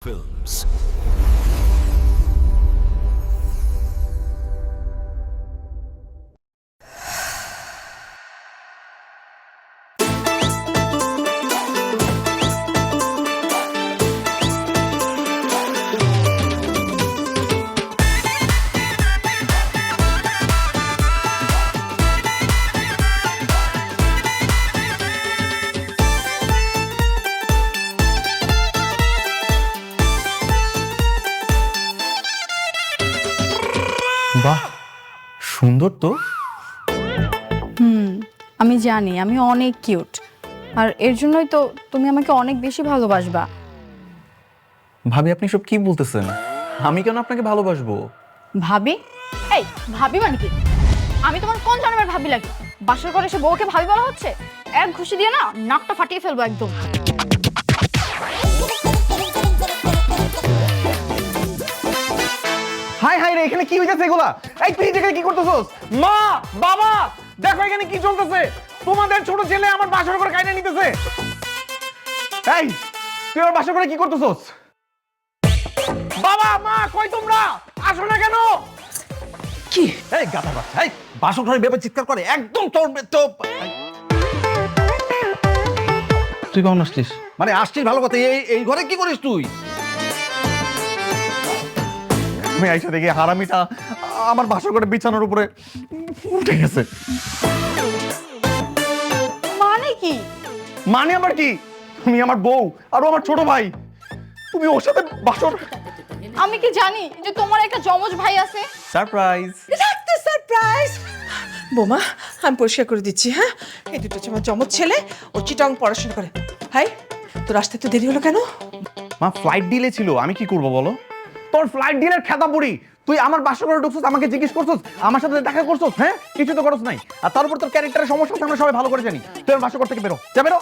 Films. বাহ, সুন্দর তো। আমি জানি আমি অনেক কিউট, আর এর জন্যই তো তুমি আমাকে অনেক বেশি ভালোবাসবা। ভাবি, আপনি সব কি বলতেছেন? আমি কেন আপনাকে ভালোবাসবো? ভাবি? এই ভাবি মানে কি? আমি তোমার কোন জন্মের ভাবি লাগি? বাসর করে এসে বউকে ভাবি বলা হচ্ছে? এক ঘুষি দিয়ে না নাকটা ফাটিয়ে ফেলবো একদম। হাই হাই রে, এখানে কি হইতেছে এগুলা? এই তুই এখানে কি করতেছস? মা, বাবা, দেখো এখানে কি চলতেছে। তোমাদের ছোট ছেলে আমার বাসর করে কাইনা নিতেছে। এই, তুই আমার বাসর করে কি করতেছস? বাবা, মা, কই তোমরা? আসো না কেন? কি এই গাধা বাচ্চা, এই বাসর ঘরে বেপে চিৎকার করে, একদম তোর তো তুই কখন আসছিস? মানে আসছিস ভালো কথা, এই ঘরে কি করিস তুই? আমি আইসা দেখি হারামিটা আমার বাসর করে বিছানার উপরে উঠে গেছে। মানে কি? মানে আবার কি? তুমি আমার বউ আর ও আমার ছোট ভাই, তুমি ওর সাথে বাসর। আমি কি জানি যে তোমার একটা জমজ ভাই আছে? সারপ্রাইজ। রাখতে সারপ্রাইজ। বোমা, আমি পরিষ্কার করে দিচ্ছি। হ্যাঁ, এই দুটো হচ্ছে আমার জমজ ছেলে, ও চিটং পড়াশোনা করে। হাই, তোর আসতে তো দেরি হলো কেন? মা, ফ্লাইট ডিলে ছিল, আমি কি করব বলো? তোর ফ্লাইট ডিলের খেতা পড়ি, তুই আমার বাসা করে ঢুকছিস, আমাকে জিজ্ঞেস করছিস, আমার সাথে দেখা করছিস? হ্যাঁ, কিছু তো করছ নাই। আর তার উপর তোর ক্যারেক্টারের সমস্যা আছে, আমরা সবাই ভালো করে জানি। তুই আমার বাসা থেকে বেরো, যা বেরো।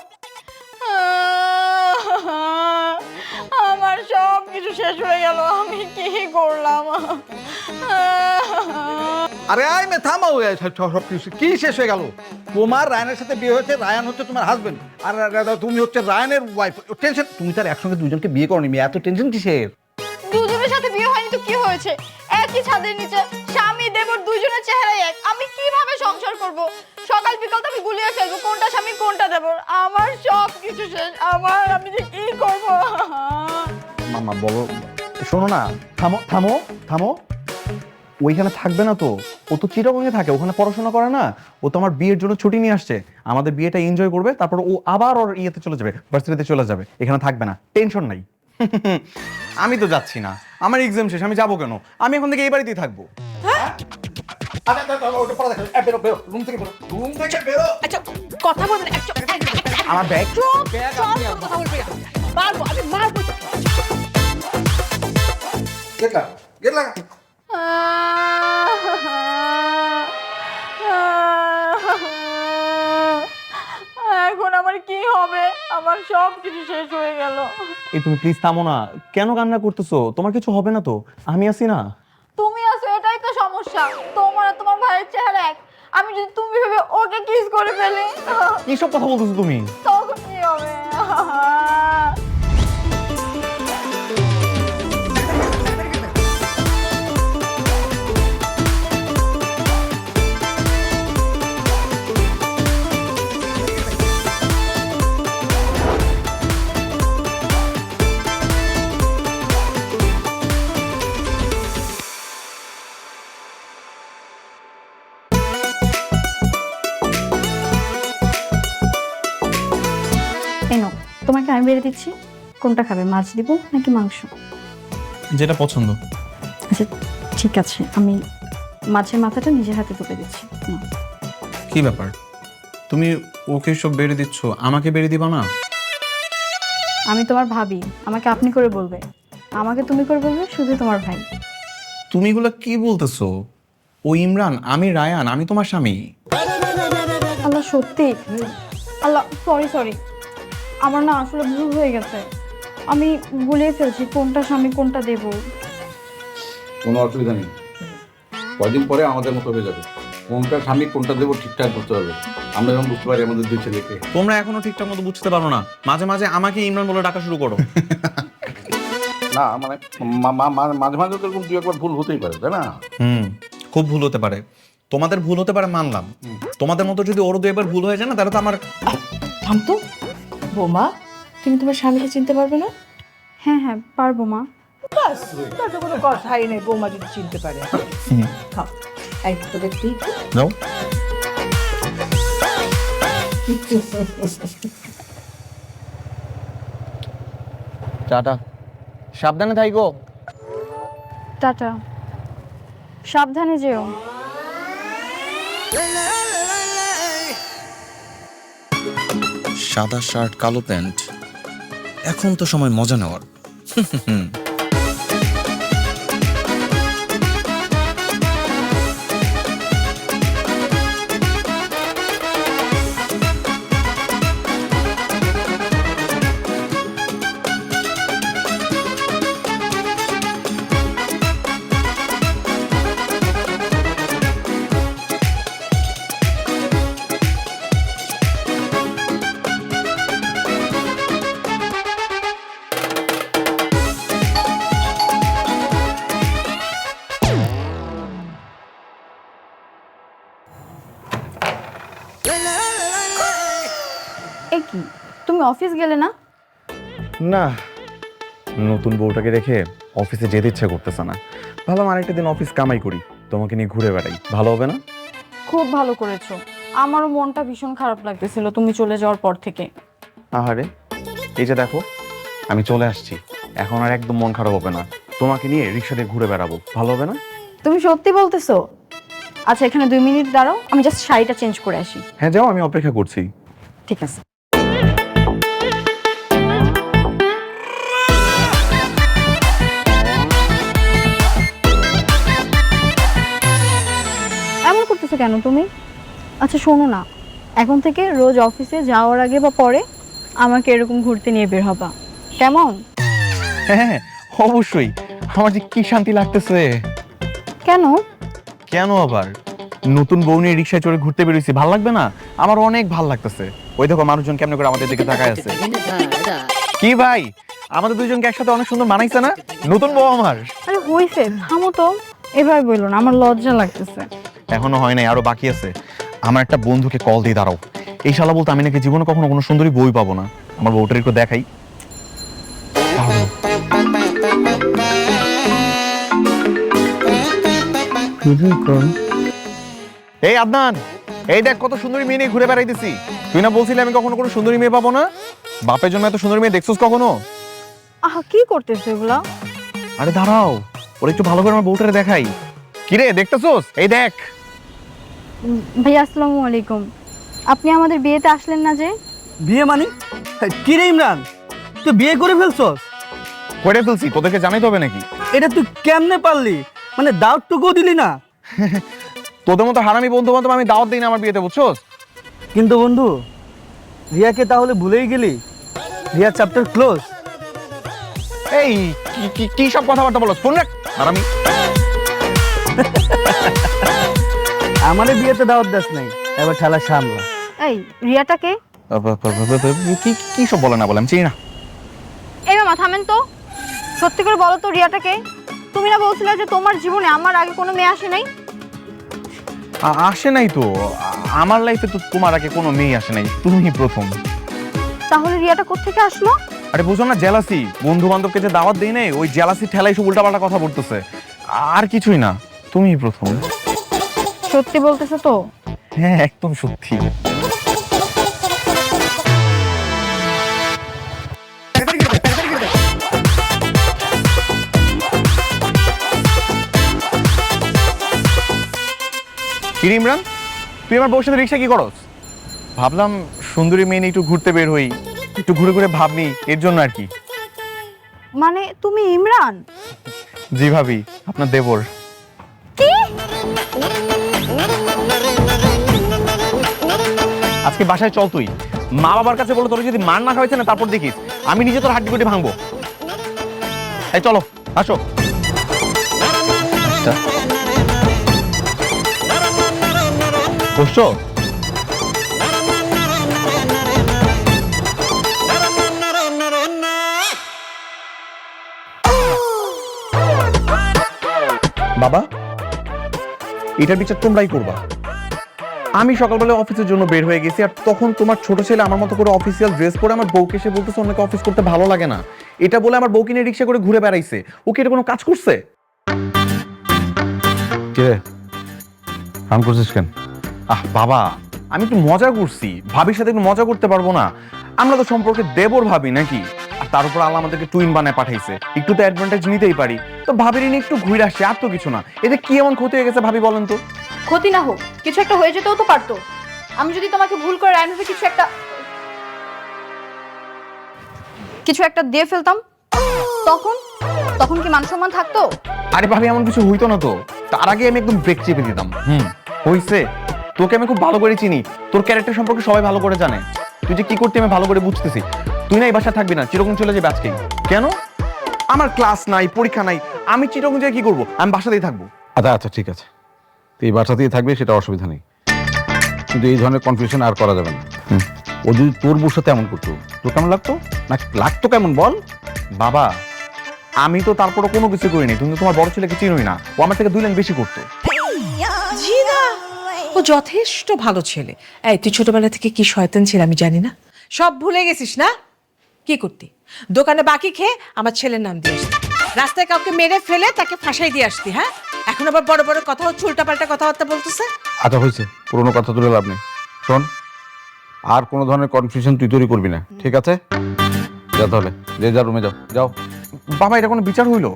আমার সব কিছু শেষ হয়ে গেল, আমি কি করলাম? আরে আই মে থামাও, সব কিছু কি শেষ হয়ে গেল? তোমার রায়ানের সাথে বিয়ে হয়েছে, রায়ান হচ্ছে তোমার হাজবেন্ড, আর তুমি হচ্ছে রায়ানের ওয়াইফ। টেনশন, তুমি তার একসঙ্গে দুজনকে বিয়ে করনি, মেয়ে এত টেনশন কিসের? দুজনের সাথে বিয়ে হয়নি তো কি হয়েছে? একই ছাদের নিচে স্বামী দেবর দুজনের চেহারাই এক, আমি কিভাবে সংসার করব? সকাল বিকাল তো আমি গুলিয়ে ফেলবো কোনটা স্বামী কোনটা দেবর। আমার সব কিছু শেষ, আমি যে কি করব? মামা বলো, শোনো না, থামো থামো থামো। ওইখানে থাকবে না তো, ও তো চিটাগংয়ে থাকে, ওখানে পড়াশোনা করে না। ও তো আমার বিয়ের জন্য ছুটি নিয়ে আসছে, আমাদের বিয়েটা এনজয় করবে, তারপর ও আবার ওর ইয়েতে চলে যাবে, ভার্সিটিতে চলে যাবে, এখানে থাকবে না, টেনশন নাই। আমি তো যাচ্ছি না, আমার এক্সাম শেষ, আমি যাবো কেন? আমি এখন থেকে এই বাড়িতেই থাকবো। আচ্ছা, কথা বলবেন আমার ব্যাগ। কথা বলবে না। মারবো, আমি মারবো তোকে। গেলা এখন আমার কি হবে? আমার সব কিছু শেষ হয়ে গেল। এই তুমি প্লিজ থামো না, কেন কান্না করতেছো? তোমার কিছু হবে না তো, আমি আছি না। তুমি আছো, এটাই তো সমস্যা। তোমার আর তোমার ভাইয়ের চেহারা এক, আমি যদি তুমি ভেবে ওকে কিস করে ফেলি কি সব কথা বলতেছো তুমি? তখন কি হবে? এনো, তোমাকে আমি বেড়ে দিচ্ছি, কোনটা খাবে? মাছ দিব নাকি মাংস? যেটা পছন্দ। আচ্ছা ঠিক আছে, আমি মাছের মাথাটা নিজের হাতে তুলে দিচ্ছি। নাও। কি ব্যাপার, তুমি ওকে সব বেড়ে দিচ্ছ, আমাকে বেড়ে দিবা না? আমি তোমার ভাবি, আমাকে আপনি করে বলবে, আমাকে তুমি করে বলবে শুধু তোমার ভাই। তুমি এগুলা কি বলতেছো? ও ইমরান, আমি রায়ান, আমি তোমার স্বামী। আল্লাহ সত্যি, আল্লাহ সরি সরি, আমার না আসলে ভুল হয়ে গেছে, আমি গুলিয়ে ফেলছি কোনটা স্বামী কোনটা দেব। কোনো অসুবিধা নেই, কয়দিন পরে আমাদের মতো হয়ে যাবে। কোনটা স্বামী কোনটা দেবো ঠিকঠাক করতে হবে। আমরা যেমন বুঝতে পারি আমাদের দুই ছেলেকে। তোমরা এখনো ঠিকঠাক মতো বুঝতে পারো না, মাঝে মাঝে আমাকে ইমরান বলে ডাকা শুরু করো। না মানে মাঝে মাঝে তো এরকম দু একবার ভুল হতেই পারে, তাই না? খুব ভুল হতে পারে, তোমাদের ভুল হতে পারে মানলাম, তোমাদের মতো যদি ওর 2 একবার ভুল হয়ে যায় না তাহলে তো আমার থাম তো। বৌমা, তুমি তোমার স্বামীকে চিনতে পারবে না? হ্যাঁ হ্যাঁ পারবো মা। বাস, তাতে কোনো কথাই নেই, বৌমা যদি চিনতে পারে। থাম, এই তোদের ঠিক নাও। টাটা, সাবধানে থাইকো। টাটা, সাবধানে যেও। সাদা শার্ট কালো প্যান্ট, এখন তো সময় মজা নেওয়ার। এ কি, তুমি অফিস গেলে না? না, নতুন বউটাকে রেখে অফিসে যেতে ইচ্ছা করতেছে না। ভাবলাম আরেকটা দিন অফিস কামাই করি, তোমাকে নিয়ে ঘুরে বেড়াই, ভালো হবে না? খুব ভালো করেছো, আমারও মনটা ভীষণ খারাপ লাগতেছিল তুমি চলে যাওয়ার পর থেকে। আহারে, এই যে দেখো আমি চলে আসছি, এখন আর একদম মন খারাপ হবে না, তোমাকে নিয়ে রিক্সা দিয়ে ঘুরে বেড়াবো, ভালো হবে না? তুমি সত্যি বলতেছো? আচ্ছা এখানে 2 মিনিট দাঁড়াও, আমি জাস্ট শাড়িটা চেঞ্জ করে আসি। হ্যাঁ যাও, আমি অপেক্ষা করছি। ঠিক আছে। এমন করতেছো কেন তুমি? আচ্ছা শোনো না, এখন থেকে রোজ অফিসে যাওয়ার আগে বা পরে আমাকে এরকম ঘুরতে নিয়ে বের হবা, কেমন? হ্যাঁ অবশ্যই, আমার যে কি শান্তি লাগতেছে। কেন? কেন আবার? নতুন বউ নিয়ে রিক্সায় চড়ে ঘুরতে বেরোইছি, ভাল লাগবে না? আমার অনেক ভাল লাগতেছে। ওই দেখো মানুষজন কেমন করে আমাদের দিকে তাকায় আছে। কি ভাই, আমাদের দুইজনকে একসাথে অনেক সুন্দর মানাইছে না? নতুন বউ আমার। আরে হইছে, থামো তো, এবার বললো না, আমার লজ্জা লাগতেছে। এখনো হয় নাই, আরো বাকি আছে। আমার একটা বন্ধুকে কল দিয়ে দাঁড়াও। এই শালা বলতে আমি নাকি জীবনে কখনো কোনো সুন্দরী বই পাবো না। আমার বউটার একটু দেখাই। এই আদনান, এই দেখ কত সুন্দরী মেয়ে নিয়ে ঘুরে বেড়াইতেছি। তুই না বলছিলি আমি কখনো কোনো সুন্দরী মেয়ে পাবো না? বাপের জন্য এত সুন্দরী মেয়ে দেখছিস কখনো? আহা কি করতেছো এগুলা? আরে দাঁড়াও, ওর একটু ভালো করে আমার বউটারে দেখাই। কিরে দেখতেছোস? এই দেখ। ভাইয়া আসসালামু আলাইকুম, আপনি আমাদের বিয়েতে আসলেন না যে? বিয়ে মানে কি রে ইমরান, তুই বিয়ে করে ফেলছস? করে ফেলছি, তোদেরকে জানাইতে হবে নাকি? এটা তুই কেমনে পারলি? মানে দাওয়াতটুকুও দিলি না? তোদের মতো হারামি বন্ধু বান্ধব আমি দাওয়াত দিই না আমার বিয়েতে, বুঝছোস? কিন্তু বন্ধু, রিয়াকে তাহলে ভুলেই গেলি? Riya chapter close. এই কি সব কথাবার্তা বলছ? ফোন রাখ হারামি। আমারে বিয়েতে দাওয়াত দাস নাই, এবার ঠেলা সামলা। এই রিয়াটাকে? কি সব বলে না বলে আমি চিনি না। এই মামা থামেন তো, সত্যি করে বলো তো রিয়াটাকে? তুমি না বলছিলে যে তোমার জীবনে আমার আগে কোনো মেয়ে আসে নাই? আসে নাই তো, আমার লাইফে তো তোমার আগে কোনো মেয়ে আসে নাই, তুমিই প্রথম। তাহলে রিয়াটা কোত্থেকে আসলো? আরে বুঝো না, জেলাসি। বন্ধু বান্ধবকে যে দাওয়াত দেই নাই, ওই জেলাসি ঠেলাই সব উল্টাপাল্টা কথা বলতেছে, আর কিছুই না, তুমিই প্রথম। সত্যি বলতেছো তো? হ্যাঁ একদম সত্যি। কিরে ইমরান, তুই আমার বউর সাথে রিক্সা কি করস? ভাবলাম সুন্দরী মেয়ে নিয়ে একটু ঘুরতে বের হই, একটু ঘুরে ঘুরে ভাবনি, এর জন্য আর কি। মানে তুমি ইমরান? জি ভাবি, আপনার দেবর। কি? আজকে বাসায় চল, তুই মা বাবার কাছে বলো তোর যদি মার না খাওয়াইছে না, তারপর দেখিস আমি নিজে তোর হাড্ডি গুটি ভাঙবো। এই চলো, আসো। বসছো? বাবা, এটার বিচার তোমরাই করবা। আমি সকালবেলা অফিসের জন্য বের হয়ে গেছি, আর তখন তোমার ছোট ছেলে আমার মতো করে অফিসিয়াল ড্রেস পরে আমার বউকে এসে বলতেছে অনেকে অফিস করতে ভালো লাগে না, এটা বলে আমার বউকে নিয়ে রিক্সা করে ঘুরে বেড়াইছে। ও কি এটা কোনো কাজ করছে? কে কাম করছিস কেন? বাবা, আমি একটু মজা করছি, ভাবির সাথে একটু মজা করতে পারবো না? আমরা তো সম্পর্কে দেবর ভাবি নাকি? আর তার উপর আল্লাহ আমাদেরকে টুইন বানায় পাঠাইছে, একটু তো অ্যাডভান্টেজ নিতেই পারি। তো ভাবির নিয়ে একটু ঘুরে আসছে, আর তো কিছু না। এতে কি এমন ক্ষতি হয়ে গেছে ভাবি বলেন তো? ক্ষতি না হোক, কিছু একটা হয়ে যেতেও তো পারতো। আমি যদি তোমাকে ভুল করে রায়নকে কিছু একটা দিয়ে ফেলতাম, তখন তখন কি মান সম্মান থাকতো? আরে ভাবি, এমন কিছু হইতো না তো। তার আগে আমি একদম ব্রেক চেপে দিতাম। হইছে, তোকে আমি খুব ভালো করে চিনি, তোর ক্যারেক্টার সম্পর্কে সবাই ভালো করে জানে। তুই যে কি করতে আমি ভালো করে বুঝতেছি। তুই না এই বাসা থাকবি না, চিরকম চলে যাবে আজকেই। কেন? আমার ক্লাস নাই, পরীক্ষা নাই, আমি চিরকম যাই কি করবো? আমি বাসাতেই থাকবো। আচ্ছা আচ্ছা ঠিক আছে, তুই এই বাসাতেই থাকবি, সেটা অসুবিধা নেই, কিন্তু এই ধরনের কনফিউশন আর করা যাবে না। ও যদি তোর বউর সাথে এমন করতো, তোর কেমন লাগতো? না লাগতো কেমন বল? বাবা, আমি তো তারপরে কোনো কিছু করিনি। তুমি তো তোমার বড় ছেলেকে চিনোই না, ও আমার থেকে 2 লাইন বেশি করতো। জি না, ও যথেষ্ট ভালো ছেলে। এই তুই ছোটবেলা থেকে কি শয়তান ছিল আমি জানি না, সব ভুলে গেছিস না? কি করতি? দোকানে বাকি খেয়ে আমার ছেলের নাম দিয়ে আসতি, রাস্তায় কাউকে মেরে ফেলে তাকে ফাঁসাই দিয়ে আসতি। হ্যাঁ, এখন আবার বড় বড় কথা হচ্ছে, উল্টাপাল্টা কথাবার্তা বলতেছে। আচ্ছা হয়েছে, পুরোনো কথা তুলে লাভ নেই। শোন, আর কোনো ধরনের কনফিউশন তুই তৈরি করবি না, ঠিক আছে? যা তাহলে, যে যা রুমে যাও যাও। বাবা, এটা কোনো বিচার হইলো?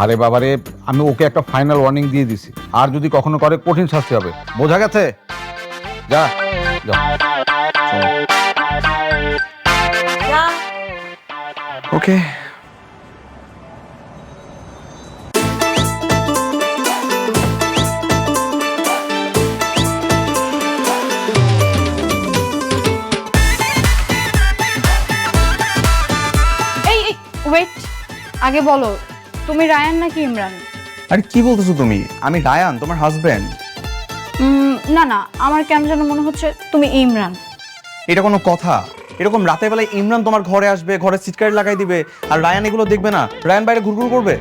আরে বাবারে, আমি ওকে একটা ফাইনাল ওয়ার্নিং দিয়ে দিছি, আর যদি কখনো করে কঠিন শাস্তি হবে, বোঝা গেছে? যা যা। ওকে। ওয়েট, আগে বলো তুমি রায়ান নাকি ইমরান? আরে কি বলতেছো তুমি? আমি রায়ান, তোমার হাজবেন্ড। না না, আমার কেন যেন মনে হচ্ছে তুমি ইমরান। এটা কোনো কথা? এরকম রাতের বেলায় ইমরান তোমার ঘরে আসবে, ঘরে সিটকারি লাগাই দিবে, আর রায়ান এগুলো দেখবে না? রায়ান বাইরে ঘুরঘুর করবে?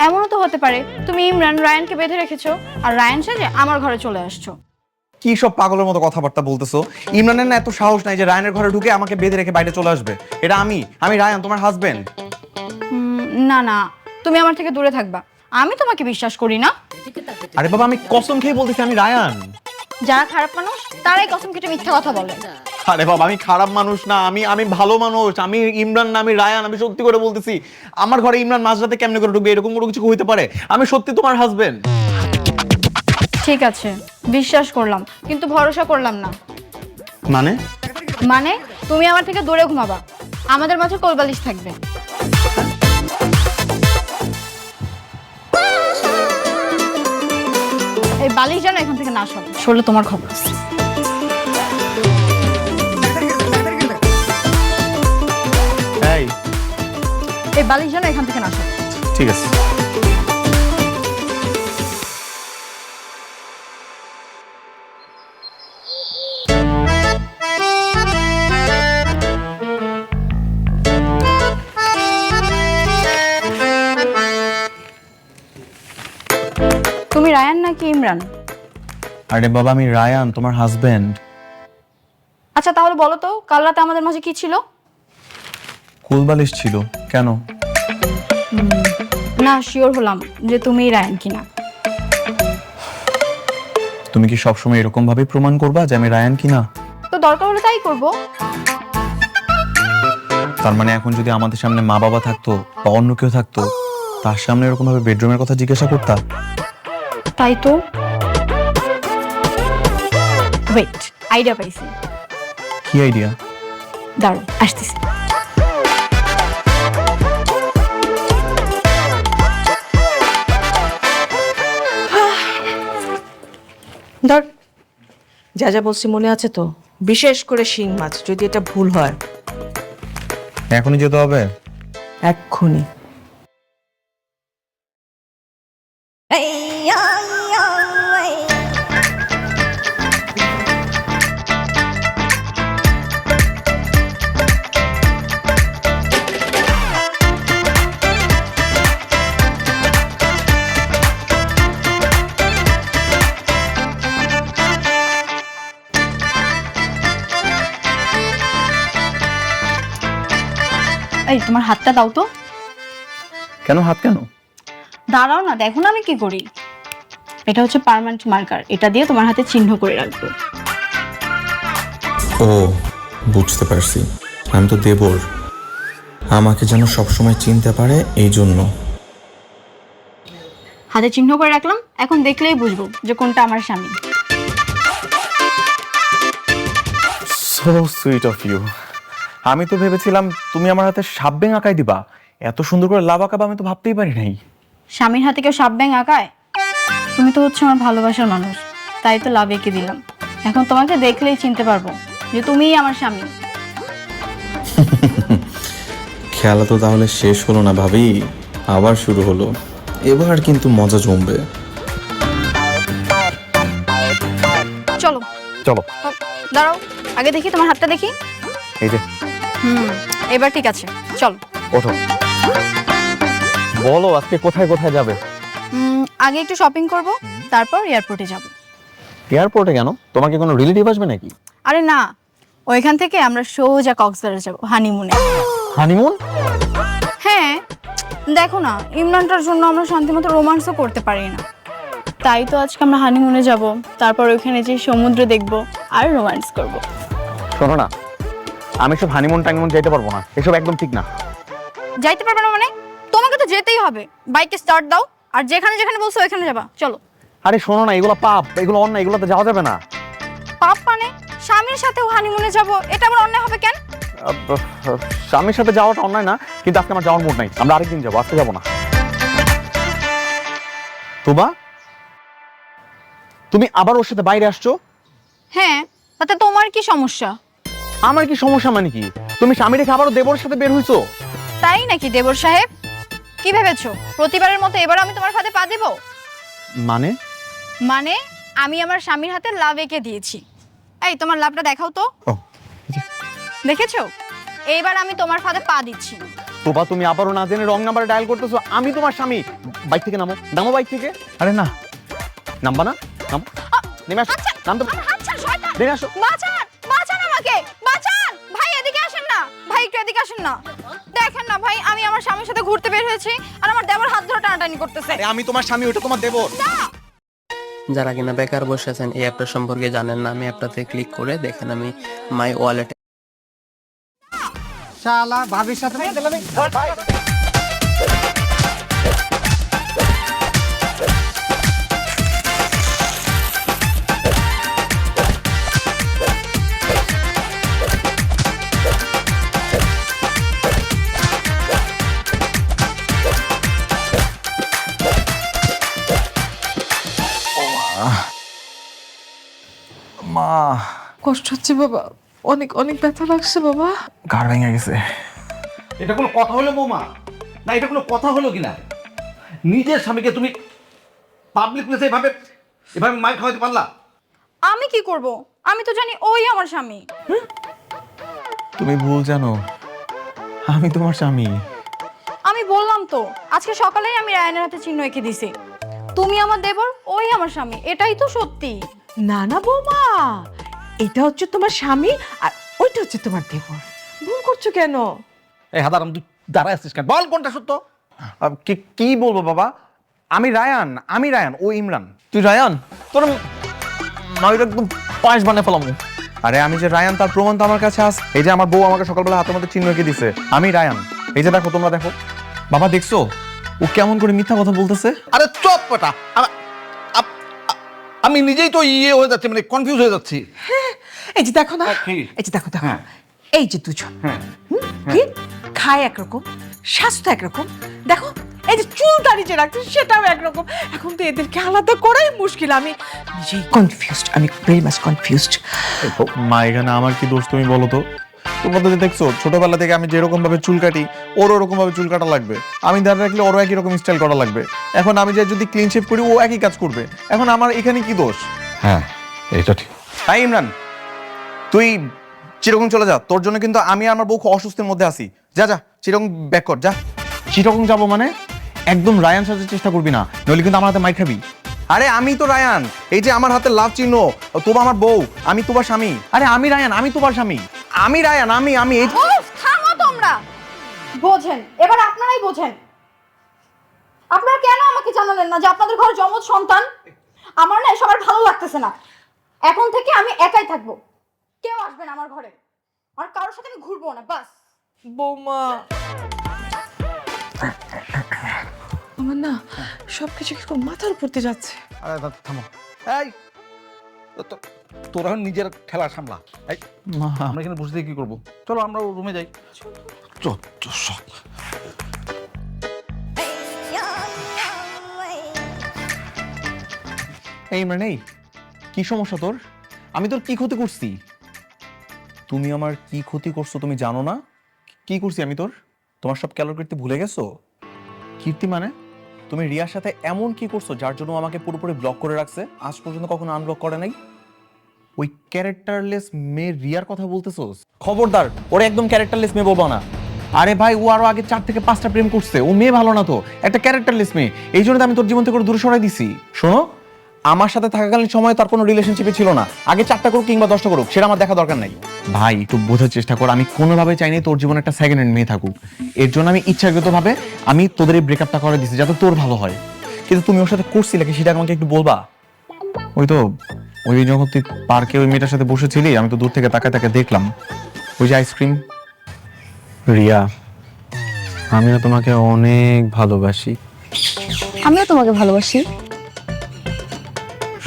এমনও তো হতে পারে তুমি ইমরান রায়ানকে বেঁধে রেখেছো, আর রায়ান সেজে আমার ঘরে চলে আসছো। কি সব পাগলের মতো কথাবার্তা বলতেছো? ইমরানের না এত সাহস নাই যে রায়ানের ঘরে ঢুকে আমাকে বেঁধে রেখে বাইরে চলে আসবে। এটা আমি রায়ান, তোমার হাজবেন্ড। না না, তুমি আমার থেকে দূরে থাকবা, আমি তোমাকে বিশ্বাস করি না। আরে বাবা, আমি কসম খেয়ে বলতেছি আমি রায়ান। যারা খারাপ মানুষ তারাই কসম কেটে মিথ্যা কথা বলে। আরে বাবা, আমি খারাপ মানুষ না, আমি ভালো মানুষ। আমি ইমরান না, আমি রায়ান, আমি সত্যি করে বলতেছি। আমার ঘরে ইমরান মাঝরাতে কেমনে করে ঢুকবে? এরকম কোনো কিছু হইতে পারে? আমি সত্যি তোমার হাজবেন্ড। ঠিক আছে, বিশ্বাস করলাম, কিন্তু ভরসা করলাম না। মানে? মানে তুমি আমার থেকে দূরে ঘুমাবা, আমাদের মাঝে কোলবালিশ থাকবে। এই বালিশ যেন এখান থেকে না সরে, সরলে তোমার খবর আছে। এই বালিশ যেন এখান থেকে না সরে। ঠিক আছে। তুমি রায়ান নাকি ইমরান? আরে বাবা, আমি রায়ান, তোমার হাজবেন্ড। আচ্ছা তাহলে বলো তো, কাল রাতে আমাদের মাঝে কি ছিল? কুলবালিশ ছিল। কেন? না, শিওর হলাম যে তুমি রায়ান কিনা। তুমি কি সবসময় এরকম ভাবে প্রমাণ করবা যে আমি রায়ান কিনা? তো দরকার হলে তাই করব। তার মানে এখন যদি আমাদের সামনে মা বাবা থাকতো বা অন্য কেউ থাকতো, তার সামনে এরকম ভাবে বেডরুমের কথা জিজ্ঞাসা করতা? তাই তো। ওয়েট, আইডিয়া পাইছি। কি আইডিয়া? দাঁড়ো, আসতেছি। ধর, যা যা বলছি মনে আছে তো? বিশেষ করে শিং মাছ, যদি এটা ভুল হয়। এখনই যেতে হবে? এক্ষুনি। তোমার হাতটা দাও তো। কেন হাত কেন? দাঁড়াও না, দেখো না আমি কি করি। এটা হচ্ছে পার্মানেন্ট মার্কার, এটা দিয়ে তোমার হাতে চিহ্ন করে রাখবো। ও, বুঝতে পারছি। আমি তো দেবর, আমাকে যেন সবসময় চিনতে পারে এই জন্য। হাতে চিহ্ন করে রাখলাম, এখন দেখলেই বুঝবো যে কোনটা আমার স্বামী। So sweet of you. আমি তো ভেবেছিলাম তুমি আমার হাতে সাপ ব্যাঙ আঁকাই দিবা, এত সুন্দর করে লাভ আঁকাবা আমি তো ভাবতেই পারি নাই। স্বামীর হাতে কেউ সাপ ব্যাঙ আঁকায়? তুমি তো হচ্ছে আমার ভালোবাসার মানুষ, তাই তো লাভ এঁকে দিলাম। এখন তোমাকে দেখলেই চিনতে পারবো যে তুমিই আমার স্বামী। খেলা তো তাহলে শেষ হলো না ভাবি, আবার শুরু হলো। এবার কিন্তু মজা জমবে। চলো চলো। দাঁড়াও, আগে দেখি তোমার হাতটা দেখি। এই যে এবার ঠিক আছে, চলো। ওঠো, বলো আজকে কোথায় কোথায় যাবে? আগে একটু শপিং করব, তারপর এয়ারপোর্টে যাব। এয়ারপোর্টে কেন? তোমাকে কোনো রিলেটিভ আসবে নাকি? আরে না, ওইখান থেকে আমরা সোজা কক্সবাজার যাব হানিমুনে। হানিমুন? হ্যাঁ, দেখো না, ইমরানটার জন্য আমরা শান্তিমতো রোমান্সও করতে পারি না। তাই তো আজকে আমরা হানিমুনে যাব, তারপর ওইখানে যে সমুদ্র দেখব আর রোমান্স করব। শোনো না, আমি সব হানিমুন টানিমুন যেতে পারবো না, এসব একদম ঠিক না। যাইতে পারবে না মানে? তোমাকে তো যেতেই হবে। বাইকে স্টার্ট দাও, আর যেখানে যেখানে বলছো ওইখানে যাবা। চলো। আরে শোনো না, এগুলো পাপ, এগুলো অন্যায়, এগুলোতে যাওয়া যাবে না। পাপ মানে? স্বামীর সাথেও হানিমুনে যাব, এটা আবার অন্যায় হবে কেন? স্বামীর সাথে যাওয়াটা অন্যায় না, কিন্তু আজকে আমার যাওয়ার মুড নাই, আমরা আরেকদিন যাবো, আজকে যাবো না। তোবা, তুমি আবার ওর সাথে বাইরে আসছো? হ্যাঁ, তাতে তোমার কি সমস্যা? আমার কি সমস্যা মানে কি? তুমি স্বামী রেখে আবারও দেবরের সাথে বের হইছো? তাই নাকি দেবর সাহেব? কি ভেবেছো প্রতিবারের মতো এবার আমি তোমার ফাঁদে পা দেব? মানে? মানে আমি আমার স্বামীর হাতে লাভ এঁকে দিয়েছি। এই তোমার লাভটা দেখাও তো। ও, দেখেছো? এইবার আমি তোমার ফাঁদে পা দিচ্ছি। তোবা, তুমি আবারও না জেনে রং নাম্বারে ডায়াল করতেছো। আমি তোমার স্বামী। বাইক থেকে নামো, নামো বাইক থেকে। আরে না, নামবা না, নামো, নেমে আসো, নামতে আচ্ছা শয়তান, নেমে আসো। বাঁচান, বাঁচান আমাকে, বাঁচান। ভাই এদিকে আসেন না, ভাই একটু এদিকে আসেন না। দেখেন না ভাই, আমি আমার স্বামীর সাথে ঘুরতে বের হয়েছি, আর আমার দেবর হাত ধরে টানাটানি করতেছে। আরে আমি তোমার স্বামী, ওটা তোমার দেবর। যারা কিনা বেকার বসে আছেন, এই অ্যাপটা সম্পর্কে জানেন না, আমি অ্যাপটাতে ক্লিক করে দেখেন আমি মাই ওয়ালেটে শালা ভাবির সাথে মা, কষ্ট হচ্ছে বাবা, অনেক অনেক ব্যথা লাগছে বাবা। ঘাড় ভেঙে গেছে। এটা কোনো কথা হলো বৌমা? না এটা কোনো কথা হলো কিনা? নিজের স্বামীকে তুমি পাবলিক প্লেসে এভাবে এভাবে মার খাওয়াতে পারলা? আমি কি করব? আমি তো জানি ওই আমার স্বামী। তুমি ভুল জানো, আমি তোমার স্বামী। আমি বললাম তো, আজকে সকালেই আমি রায়ানের হাতে চিহ্ন এঁকে দিছি। তুমি আমার দেবর, ওই আমার স্বামী, এটাই তো সত্যি। না না বৌমা, এটা হচ্ছে তোমার স্বামী আর ওইটা হচ্ছে তোমার দেবর। ভুল করছো কেন? এই হাদারাম, তুই দাঁড়ায় আসছিস কেন? বল কোনটা সত্য? কি বলবো বাবা? আমি রায়ান, আমি রায়ান, ও ইমরান। তুই রায়ান? তোর মায়ের একদম পায়েস বানিয়ে ফেলাম। আরে আমি যে রায়ান তার প্রমাণ তো আমার কাছে আছে। এই যে আমার বউ আমাকে সকালবেলা হাতের মধ্যে চিহ্ন এঁকে দিছে, আমি রায়ান। এই যে দেখো, তোমরা দেখো। বাবা দেখছো ও কেমন করে মিথ্যা কথা বলতেছে? আরে চপ বেটা, আমি নিজেই তো ইয়ে হয়ে যাচ্ছি, মানে কনফিউজ হয়ে যাচ্ছি। এই যে দেখো না, কি? এই যে দেখো দেখো, হ্যাঁ। এই যে দুজন হ্যাঁ। কি খায় একরকম, স্বাস্থ্য একরকম, দেখো এই যে চুল দাড়ি যে রাখছে সেটাও একরকম। এখন তো এদেরকে আলাদা করাই মুশকিল। আমি নিজেই কনফিউজড, আমি ভেরি মাচ কনফিউজড। মা, এখানে আমার কি দোষ তুমি বলো তো? তোমরা তো দেখছো ছোটবেলা থেকে আমি যেরকম ভাবে চুল কাটি, ওর ওরকম ভাবে চুল কাটা লাগবে। আমি দাঁড় রাখলে ওরও একই রকম স্টাইল করা লাগবে। এখন আমি যে যদি ক্লিন শেভ করি, ও একই কাজ করবে। এখন আমার এখানে কি দোষ? হ্যাঁ, এইটা ঠিক। হাই ইমরান, তুই চিরকম চলে যা। তোর জন্য কিন্তু আমি আর আমার বউ খুব অসুস্থের মধ্যে আছি। যা যা, চিরকম ব্যাক কর, যা। চিরকম যাবো মানে? একদম রায়ান সাজার চেষ্টা করবি না, নইলে কিন্তু আমার হাতে মাইর খাবি। আরে আমি তো রায়ান, এই যে আমার হাতে লাভ চিহ্ন, তোবা আমার বউ, আমি তোমার স্বামী। আরে আমি রায়ান, আমি তোমার স্বামী। আমি রায়ান, আমি উফ, থামো তোমরা। বোঝেন, এবার আপনারাই বোঝেন। আপনারা কেন আমাকে জানালেন না যে আপনাদের ঘরে যমজ সন্তান? আমার না এসব আর ভালো লাগতেছে না। এখন থেকে আমি একাই থাকবো, কেউ আসবে না আমার ঘরে, আর কারোর সাথে আমি ঘুরবো না, বাস। বৌমা, আমার না সবকিছু কি মাথার উপর দিয়ে যাচ্ছে। আরে থামো, এই তোরা নিজের খেলা সামলা। এই মা, আমরা এখানে বসে থেকে কি করবো? চলো আমরা রুমে যাই। চল চল চল। এই ইমরান, এই কি সমস্যা তোর? আমি তোর কি ক্ষতি করছি? তুমি আমার কি ক্ষতি করছো তুমি জানো না? কি করছি আমি তোর? তোমার সব ক্যালোর কীর্তি ভুলে গেছো? কীর্তি মানে? তুমি রিয়ার সাথে এমন কি করছো যার জন্য আমাকে পুরোপুরি ব্লক করে রাখছে? আজ পর্যন্ত কখনো আনব্লক করে নাই। ওই ক্যারেক্টারলেস মেয়ে রিয়ার কথা বলতেছোস? খবরদার, ওরে একদম ক্যারেক্টারলেস মেয়ে বলবো না। আরে ভাই, ও আরো আগে 4 থেকে 5টা প্রেম করছে। ও মেয়ে ভালো না তো, একটা ক্যারেক্টারলেস মেয়ে। এই জন্য তো আমি তোর জীবন থেকে দূরে সরাই দিছি। শোনো, আমার সাথে থাকাকালীন সময় তার কোনো রিলেশনশিপে ছিল না। আগে 4টা করুক কিংবা 10টা করুক, সেটা আমার দেখা দরকার নাই। ভাই, একটু বোঝার চেষ্টা কর। আমি কোনোভাবে চাইনি তোর জীবনে একটা সেকেন্ড হ্যান্ড মেয়ে থাকুক। এর জন্য আমি ইচ্ছাকৃতভাবে আমি তোদের এই ব্রেকআপটা করে দিছি যাতে তোর ভালো হয়। কিন্তু তুমি ওর সাথে করছিলে কি সেটা আমাকে একটু বলবা? ওই তো, ওই যখন তুই পার্কে ওই মেয়েটার সাথে বসেছিলি, আমি তো দূর থেকে তাকায় তাকে দেখলাম। ওই যে আইসক্রিম। রিয়া, আমিও তোমাকে অনেক ভালোবাসি। আমিও তোমাকে ভালোবাসি।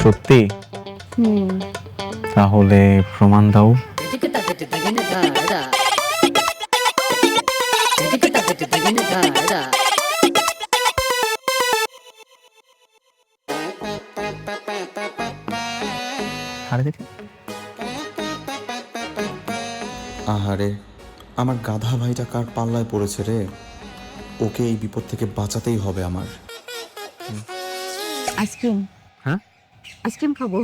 সত্যি? তাহলে প্রমাণ দাও। আরে দেখি। আহারে, আমার গাধা ভাইটা কার পাল্লায় পড়েছে রে। ওকে এই বিপদ থেকে বাঁচাতেই হবে আমার। আইসক্রিম? হ্যাঁ, আইসক্রিম খাবো,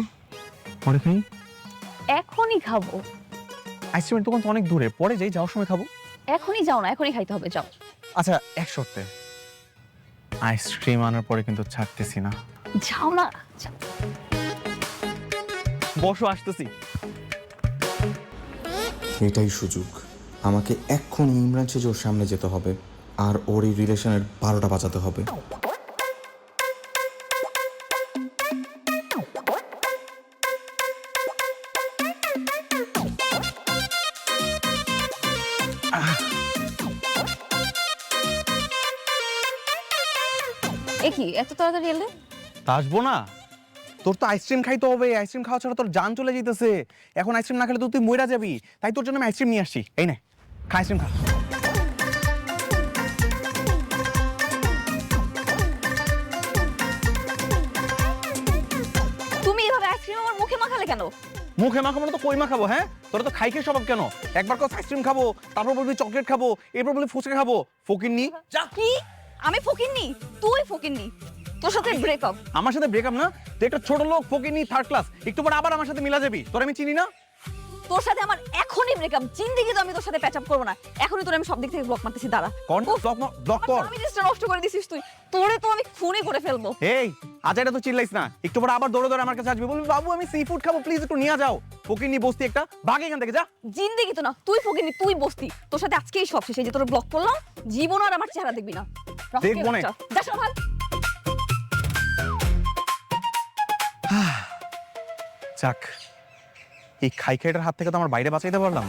পরে খাই। এখনই খাবো। আইসক্রিমের দোকান তো অনেক দূরে, পরে যাই, যাওয়ার সময় খাবো। এখনই যাও না, এখনই খাইতে হবে, যাও। আচ্ছা, এক শর্তে। আইসক্রিম আনার পরে কিন্তু ছাড়তেছি না। যাও না, যাও। বসো, আসতেছি। এটাই সুযোগ। আমাকে এক্ষুনি ইমরান সেজোর সামনে যেতে হবে আর ওর এই রিলেশনের 12টা বাজাতে হবে। এ কি এত তাড়াতাড়ি এলে? তা আসবো না? তোর তো আইসক্রিম খাইতে হবে। আইসক্রিম খাওয়া ছাড়া তোর জান চলে যেতেছে। এখন আইসক্রিম না খেলে তো তুই মইরা যাবি। তাই তোর জন্য আমি আইসক্রিম নিয়ে আসছি। এই নে, খা আইসক্রিম খা। তুমি এভাবে আইসক্রিম আমার মুখে মাখালে কেন? মুখে মাখাবো না তো কই মাখাবো? হ্যাঁ, তোরা তো খাই খেয়ে স্বভাব কেন? একবার কস আইসক্রিম খাবো, তারপর বলবি চকলেট খাবো, এরপর বলবি ফুচকা খাবো। ফকিন্নি। যা। কি? আমি ফকিন্নি? তুই ফকিন্নি? তোর সাথে ব্রেকআপ? আমার সাথে ব্রেকআপ না? তুই একটা ছোট লোক, ফকিন্নি, থার্ড ক্লাস। একটু পর আবার আমার সাথে মিলা যাবি। তোর আমি চিনি না? তোর সাথে আমার এখনই ব্রেকআপ। জিন্দেগি তো আমি তোর সাথে প্যাচ আপ করবো না। এখনই তোর আমি সব দিক থেকে ব্লক মারতেছি, দাঁড়া। কোন ব্লক কর। আমি জিনিসটা নষ্ট করে দিছিস তুই। তোরে তো আমি খুনই করে ফেলবো। এই, আজ এটা তো চিল্লাইস না। একটু পর আবার দৌড়ে দৌড়ে আমার কাছে আসবি, বলবি বাবু আমি সি ফুড খাবো, প্লিজ একটু নিয়ে যাও। ফকিন্নি বস্তি একটা, ভাগ এখান থেকে, যা। জিন্দেগি তো না, তুই ফকিন্নি, তুই বস্তি। তোর সাথে আজকেই সব শেষ। এই যে তোর ব্লক করলাম, জীবন আর আমার চেহারা দেখবি না। দেখবো না। যা সকাল। যাক, এই খাই খাইটার হাত থেকে তো আমার বাইরে বাঁচাইতে পারলাম।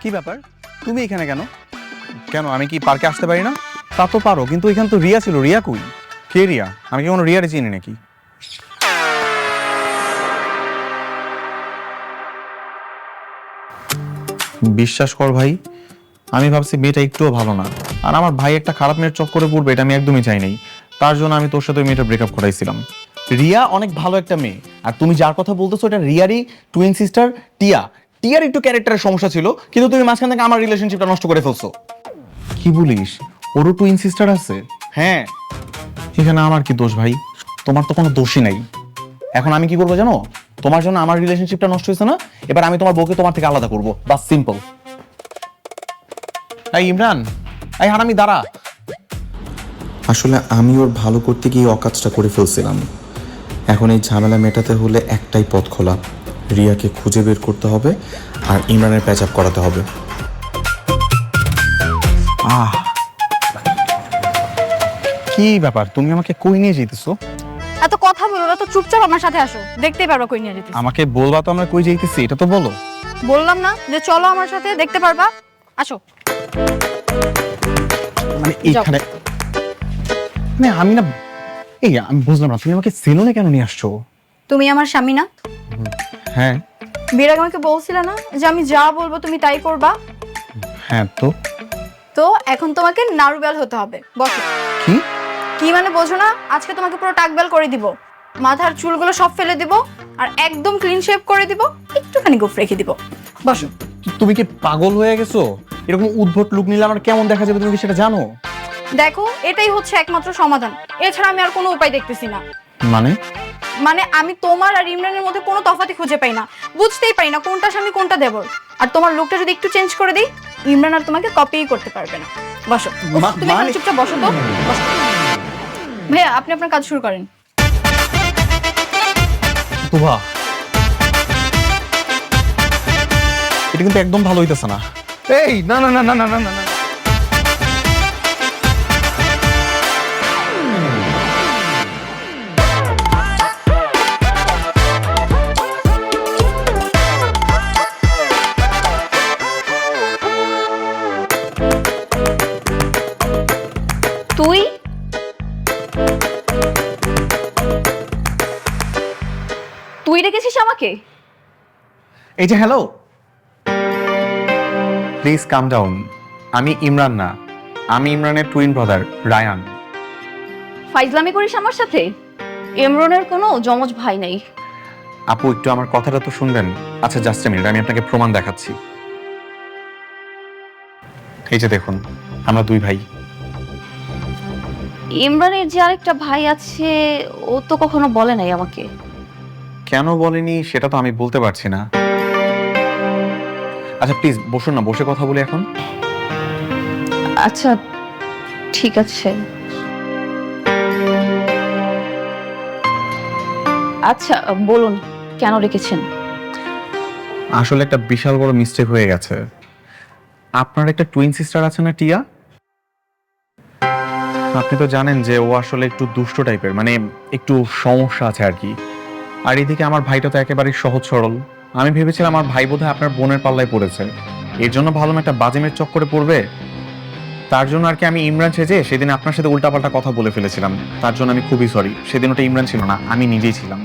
কি ব্যাপার, তুমি এখানে কেন? কেন, আমি কি পার্কে আসতে পারি না? তা তো পারো, কিন্তু এখানে তো রিয়া ছিল। রিয়া কই? কে রিয়া? আমি কি কোনো রিয়ারে চিনি নাকি? বিশ্বাস কর ভাই, আমি ভাবছি মেয়েটা একটুও ভালো না। আর আমার ভাই একটা খারাপ মেয়ের চক্করে পড়বে এটা আমি একদমই চাই নাই। তার জন্য আমি তোর সাথে ওই মেয়েটা ব্রেকআপ করাইছিলাম। রিয়া অনেক ভালো একটা মেয়ে। আর তুমি যার কথা বলতেছো এটা রিয়ারই টুইন সিস্টার টিয়া। টিয়ার একটু ক্যারেক্টারের সমস্যা ছিল, কিন্তু তুমি মাঝখান থেকে আমার রিলেশনশিপটা নষ্ট করে ফেলছো। কি বলিস? ওরও টুইন সিস্টার আছে? হ্যাঁ। এখানে আমার কি দোষ ভাই? তোমার তো কোনো দোষই নাই। এখন আমি কি করবো জানো? তোমার জন্য আমার রিলেশনশিপটা নষ্ট হয়েছে না, এবার আমি তোমার বউকে তোমার থেকে আলাদা করবো, বাস, সিম্পল। এই ইমরান, এই হারামি দাঁড়া। আসলে আমি ওর ভালো করতে গিয়ে অকাজটা করে ফেলছিলাম। এখন এই ঝামেলা মেটাতে হলে একটাই পথ খোলা, রিয়াকে খুঁজে বের করতে হবে আর ইমরানের প্যাচ আপ করাতে হবে। কি ব্যাপার, তুমি আমাকে কই নিয়ে যেতেছো? এত কথা বলো না তো, চুপচাপ আমার সাথে আসো, দেখতেই পারবা কই নিয়ে যেতেছি। আমাকে বলবা তো আমরা কই যাইতেছি, এটা তো বলো। বললাম না যে চলো আমার সাথে, দেখতে পারবা, আসো। মানে এইখানে মানে আমি না, এই আমি বুঝলাম না, তুমি আমাকে সেলুনে কেন নিয়ে আসছো? তুমি আমার স্বামী না? হ্যাঁ। বিয়ের আগে আমাকে বলছিলে না যে আমি যা বলবো তুমি তাই করবা? হ্যাঁ তো তো এখন তোমাকে নারুবেল হতে হবে। বসো। কি? কি মানে বোঝো না? আজকে তোমাকে পুরো টাকবেল করে দিব, মাথার চুলগুলো সব ফেলে দিব, আর একদম ক্লিন শেভ করে দিব, একটুখানি গোফ রেখে দিব। বসো। তুমি কি পাগল হয়ে গেছো? এরকম উদ্ভট লুক নিলে আমার কেমন দেখা যাবে তুমি কি সেটা জানো? দেখো, এটাই হচ্ছে একমাত্র সমাধান, এছাড়া আমি আর কোনো উপায় দেখতেছি না। মানে আমি তোমার আর ইমরানের মধ্যে কোনো তফাৎই খুঁজে পাই না, বুঝতেই পারি না কোনটা স্বামী কোনটা দেবর। আর তোমার লুকটা যদি একটু চেঞ্জ করে দিই, ইমরান আর তোমাকে কপিই করতে পারবে না। বসো। তুমি এখানে চুপচাপ বসো তো। বসো। ভাইয়া, আপনি আপনার কাজ শুরু করেন। তুভা, এটা কিন্তু একদম ভালো হইতেছে না। এই না না না না না না না না। তুই তুই রেখেছিস আমাকে? এই যে হ্যালো, প্লিজ কাম ডাউন। আমি ইমরান না, আমি ইমরানের টুইন ব্রাদার রায়ান। ফাইজলামি করিস আমার সাথে? ইমরানের কোনো যমজ ভাই নাই। আপু একটু আমার কথাটা তো শুনবেন। আচ্ছা জাস্ট এ মিনিট, আমি আপনাকে প্রমাণ দেখাচ্ছি। এই যে দেখুন, আমরা দুই ভাই। ইমরানের যে আরেকটা ভাই আছে, ও তো কখনো বলে নাই আমাকে। কেন বলেনি সেটা তো আমি বলতে পারছি না। আচ্ছা প্লিজ বসুন না, বসে কথা বলি এখন। আচ্ছা ঠিক আছে। আচ্ছা বলুন, কেন রেখেছেন? আসলে একটা বিশাল বড় মিস্টেক হয়ে গেছে। আপনার একটা টুইন সিস্টার আছে না, টিয়া? আপনি তো জানেন যে ও আসলে একটু দুষ্ট টাইপের, মানে একটু সমস্যা আছে আর কি। আর এদিকে আমার ভাইটা তো একেবারেই সহজ সরল। আমি ভেবেছিলাম আমার ভাই বোধহয় আপনার বোনের পাল্লায় পড়েছে, এর জন্য ভালো একটা বাজিমের চক্করে পড়বে। তার জন্য আর কি আমি ইমরান সেজে সেদিন আপনার সাথে উল্টাপাল্টা কথা বলে ফেলেছিলাম। তার জন্য আমি খুবই সরি। সেদিন ওটা ইমরান ছিল না, আমি নিজেই ছিলাম।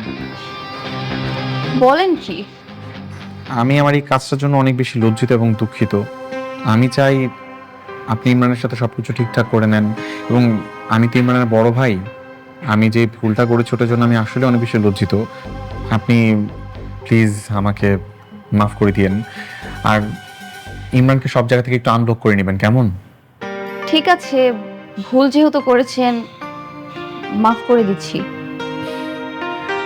বলেন কি? আমি আমার এই কাজটার জন্য অনেক বেশি লজ্জিত এবং দুঃখিত। আমি চাই আপনি ইমরানের সাথে সবকিছু ঠিকঠাক করে নেন। এবং আমি তো ইমরানের বড় ভাই, আমি যে ভুলটা করেছি ওটার জন্য আমি আসলে অনেক বেশি লজ্জিত। আপনি প্লিজ আমাকে মাফ করে দিয়েন। আর ইমরানকে সব জায়গা থেকে একটু আনব্লক করে নেবেন, কেমন? ঠিক আছে, ভুল যেহেতু করেছেন মাফ করে দিচ্ছি।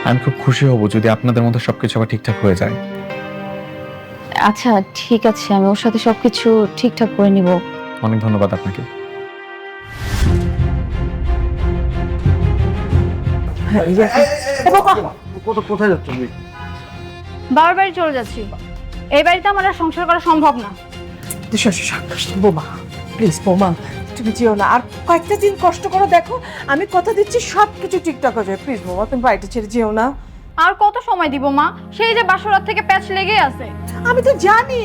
আমি খুব খুশি হব যদি আপনাদের মধ্যে সবকিছু আবার ঠিকঠাক হয়ে যায়। আচ্ছা ঠিক আছে, আমি ওর সাথে সবকিছু ঠিকঠাক করে নিব। অনেক ধন্যবাদ আপনাকে। কোথায় যাচ্ছ তুমি? বাবার বাড়ি চলে যাচ্ছি, এই বাড়িতে আমার আর সংসার করা সম্ভব না। বোমা প্লিজ, বোমা তুমি যেও না, আর কয়েকটা দিন কষ্ট করো, দেখো আমি কথা দিচ্ছি সব কিছু ঠিকঠাক হয়ে যাবে। প্লিজ বোমা, তুমি বাড়িটা ছেড়ে যেও না। আর কত সময় দিব মা? সেই যে বাসরাত থেকে প্যাচ লেগে আছে। আমি তো জানি,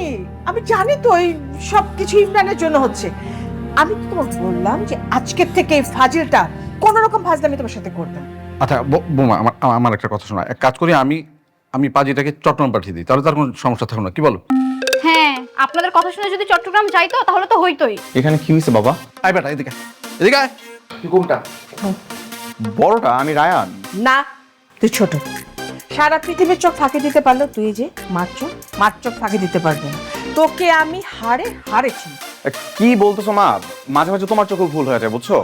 আমি জানি তো এই সব কিছু ইমরানের জন্য হচ্ছে। আমি তো তোমাকে বললাম যে আজকের থেকে এই ফাজিলটা কোনো রকম ফাজলামি তোমার সাথে করবে না। আচ্ছা বোমা, আমার একটা কথা শোনা। এক কাজ করি, আমি পাজিটাকে চট্টগ্রাম পাঠিয়ে দিই, তাহলে তার কোনো সমস্যা থাকবে না, কি বলো? হ্যাঁ, আপনাদের কথা শুনে যদি চট্টগ্রাম যাইতো তাহলে তো হইতোই। এখানে কি হয়েছে বাবা? আয় বেটা, এদিকে এদিকে আয়। তুই কোনটা? বড়টা আমি রায়ান। না, তুই ছোট। সারা পৃথিবীর চোখ ফাঁকি দিতে পারলো, তুই যে মার চোখ ফাঁকি দিতে পারবে না। তোকে আমি হাড়ে হাড়ে চিনি। কি বলতেছো মা? মাঝে মাঝে তোমার চোখে ভুল হয়ে যায়, বুঝছো?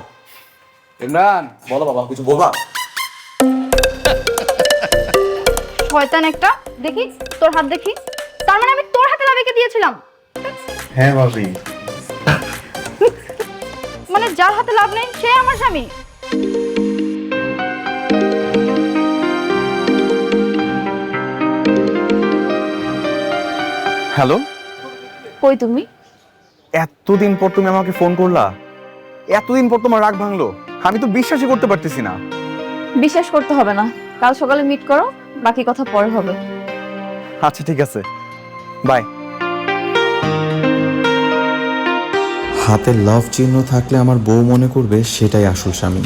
ইমরান, বলো বাবা, কিছু বলবা? শয়তান একটা। দেখি তোর হাত, দেখি। তার মানে আমি তোর হাতে লাভিকে দিয়েছিলাম? হ্যাঁ ভাবি। মানে যার হাতে লাভ নেই সে আমার স্বামী? হ্যালো, কই তুমি? এতদিন পর তুমি আমাকে ফোন করলা, এতদিন পর তোমার রাগ ভাঙলো, আমি তো বিশ্বাসই করতে পারতেছি না। বিশ্বাস করতে হবে না, কাল সকালে মিট করো, বাকি কথা পরে হবে। আচ্ছা ঠিক আছে, বাই। হাতে লাভ চিহ্ন থাকলে আমার বউ মনে করবে সেটাই আসল স্বামী।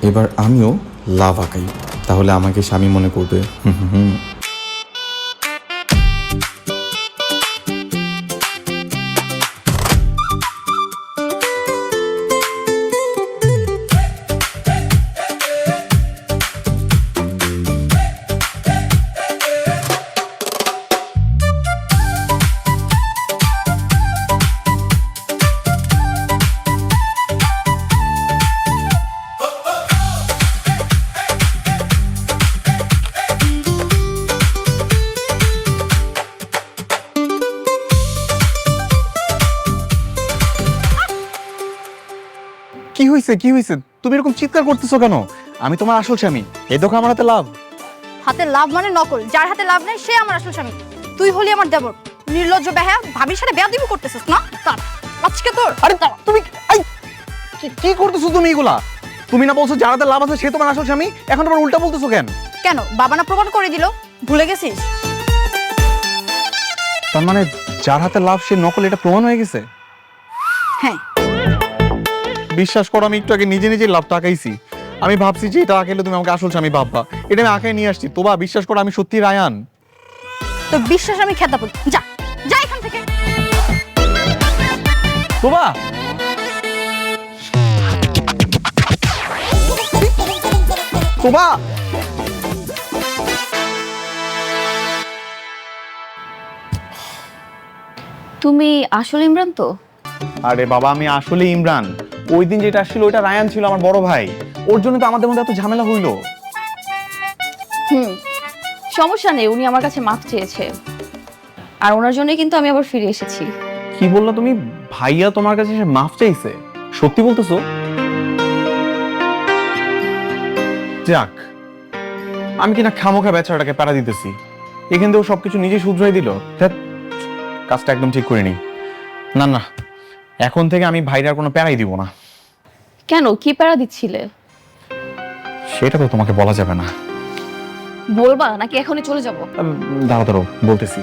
এবার আমিও লাভ আঁকাই, তাহলে আমাকে স্বামী মনে করবে। হুম হুম হুম। কি হয়েছে, কি হয়েছে? তুমি এরকম চিৎকার করতেছো কেন? আমি তোমার আসল স্বামী, এই দেখো আমার হাতে লাভ। হাতে লাভ মানে নকল, যার হাতে লাভ নেই সে আমার আসল স্বামী। তুই হলি আমার দেবর, নির্লজ্জ বেহায়া, ভাবির সাথে বেয়াদবি করতেছিস না? তার আজকে তোর আরে তুমি কি করতেছো তুমি এগুলা? তুমি না বলছো যার হাতে লাভ আছে সে তোমার আসল স্বামী, এখন আবার উল্টা বলতেছো কেন? কেন বাবা না প্রমাণ করে দিল? ভুলে গেছিস? তার মানে যার হাতে লাভ সে নকল, এটা প্রমাণ হয়ে গেছে? হ্যাঁ। বিশ্বাস করো, আমি একটু আগে নিজে নিজে লাভ টাকাইছি। আমি ভাবছি যে এটা আঁকাইলে তুমি আমাকে আসল স্বামী ভাববা, এটা আমি আঁকাই নিয়ে আসছি। তোবা বিশ্বাস করো, আমি সত্যি রায়ান। তো বিশ্বাস আমি খেতে পারি, যা যা এখান থেকে। তোবা তোবা তুমি আসলে ইমরান তো? আরে বাবা, আমি আসলে ইমরান। ওই দিন যেটা আসছিল ওইটা রায়ান ছিল, আমার বড় ভাই। ওর জন্য তো আমাদের মধ্যে এত ঝামেলা হইলো। সমস্যা নেই, উনি আমার কাছে মাফ চেয়েছে, আর ওনার জন্যই কিন্তু আমি আবার ফিরে এসেছি। কি বললা তুমি? ভাইয়া তোমার কাছে এসে মাফ চাইছে? সত্যি বলতেছো? যাক, আমি কিনা খামোখা বেচারাটাকে প্যারা দিতেছি, এখান থেকে সবকিছু নিজে শুধরাই দিল। ধ্যাৎ, কাজটা একদম ঠিক করিনি। না না, এখন থেকে আমি ভাইরার কোনো প্যারাই দিব না। কেন, কি প্যারা দিচ্ছিলে? সেটা তো তোমাকে বলা যাবে না। বলবা নাকি এখনই চলে যাব? দাঁড়াও দাঁড়াও, বলতেছি।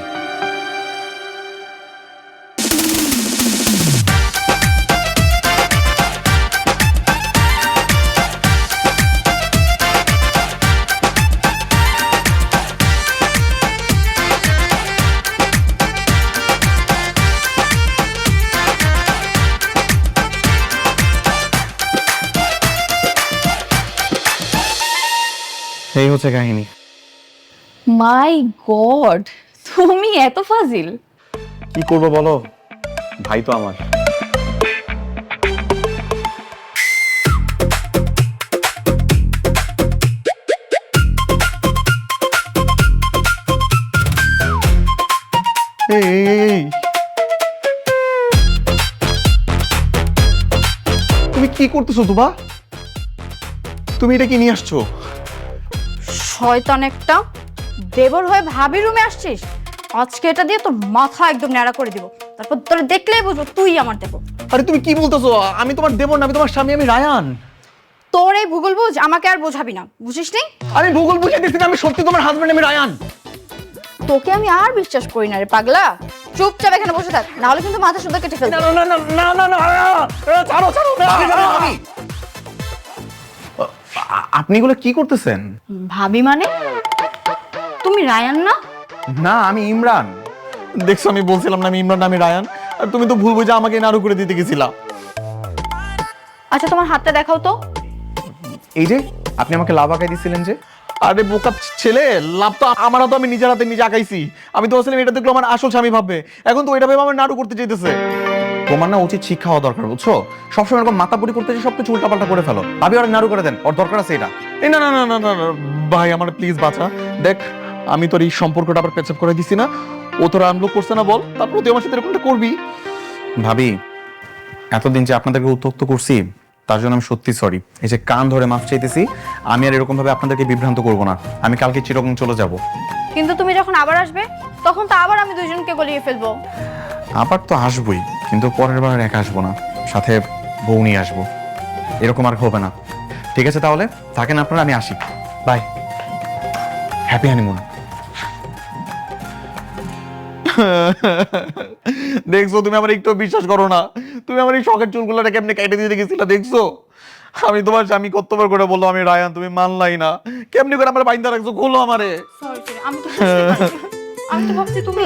এই হচ্ছে কাহিনী। মাই গড, তুমি এত ফাজিল! কি করবো বলো, ভাই তো আমার। এই, তুমি কি করতেছো তোবা? তুমি এটা কি নিয়ে আসছো? শয়তান একটা, দেবর হয়ে ভাবি রুমে আসছিস? আজকে এটা দিয়ে তোর মাথা একদম ন্যাড়া করে দিব, তারপর তোর দেখলেই বুঝবো তুই আমার দেবর। আরে তুমি কি বলতেছো? আমি তোমার দেবর না, আমি তোমার স্বামী, আমি রায়ান। তোর এই ভূগোল বুঝ আমাকে আর বোঝাবি না, বুঝিস নি? আমি ভূগোল বুঝে দিচ্ছি না, আমি সত্যি তোমার হাজবেন্ড, আমি রায়ান। তোকে আমি আর বিশ্বাস করি না রে পাগলা। চুপচাপ এখানে বসে থাক, নাহলে কিন্তু মাথা সুদ্ধা কেটে ফেলবো। না না না না না না, ছাড়ো ছাড়ো। আপনি এগুলো কি করতেছেন? ভাবি মানে? তুমি রায়ান না? না, আমি ইমরান। দেখছো, আমি বলছিলাম না আমি ইমরান, আমি রায়ান। আর তুমি তো ভুল বুঝে আমাকে নাড়ু করে দিতে গেছিলা। আচ্ছা তোমার হাতটা দেখাও তো। এই যে আপনি আমাকে লাভ আঁকাই দিছিলেন যে। আরে বোকা ছেলে, লাভ তো আমার হাতে, আমি নিজের হাতে নিজে আঁকাইছি। আমি তো আসলে এটা দেখলো আমার আসল স্বামী ভাববে, এখন তো এটা ভেবে আমার নাড়ু করতে চাইতেছে। তোমার না উচিত শিক্ষা হওয়া দরকার, বুঝছো? সবসময় এরকম মাথাপুরি করতে যে সবকিছু উল্টাপাল্টা করে ফেলো। ভাবি ওরা নাড়ু করে দেন, ওর দরকার আছে এটা। এই না না না না না না, ভাই আমার প্লিজ বাঁচা। দেখ, আমি তোর এই সম্পর্কটা আবার পেছাপ করে দিছি না, ও তোরা আনব্লক করছে না বল, তারপর তুই আমার সাথে এরকমটা করবি? ভাবি, এতদিন যে আপনাদেরকে উত্ত্যক্ত করছি তার জন্য আমি সত্যি সরি। এই যে কান ধরে মাফ চাইতেছি, আমি আর এরকম ভাবে আপনাদেরকে বিভ্রান্ত করব না। আমি কালকে চিরকম চলে যাব। কিন্তু তুমি যখন আবার আসবে তখন তো আবার আমি দুইজনকে গলিয়ে ফেলবো। আবার তো আসবোই, কিন্তু পরের বার একা আসবো না, সাথে বউ নিয়ে আসবো। এরকম আর হবে না। ঠিক আছে তাহলে থাকেন আপনারা, আমি আসি। Bye, happy honeymoon. দেখছো তুমি আমার একটু বিশ্বাস করো না, তুমি আমার এই শখের চুলগুলোটা কেমনে কেটে দিয়ে গেছিলা দেখছো? আমি তোমার স্বামী কতবার করে বললো আমি রায়ান, তুমি মানলাই না, কেমনি করে আমার বাইন্দা রাখছো, খোলো আমারে। সরি আমি তো বুঝতে পারিনি। আমি তো ভাবছি তুমি